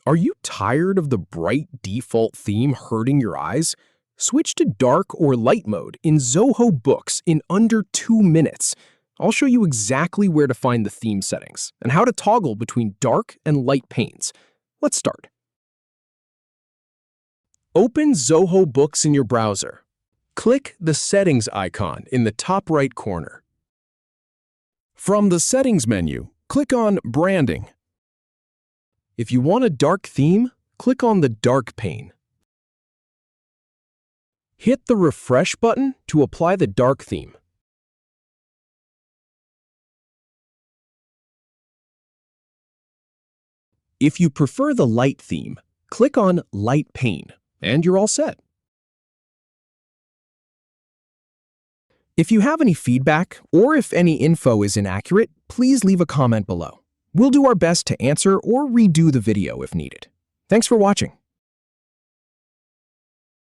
Are you tired of the bright default theme hurting your eyes? Switch to dark or light mode in Zoho Books in under 2 minutes. I'll show you exactly where to find the theme settings and how to toggle between dark and light panes. Let's start. Open Zoho Books in your browser. Click the Settings icon in the top right corner. From the Settings menu, click on Branding. If you want a dark theme, click on the Dark pane. Hit the Refresh button to apply the dark theme. If you prefer the light theme, click on Light pane, and you're all set. If you have any feedback, or if any info is inaccurate, please leave a comment below. We'll do our best to answer or redo the video if needed. Thanks for watching.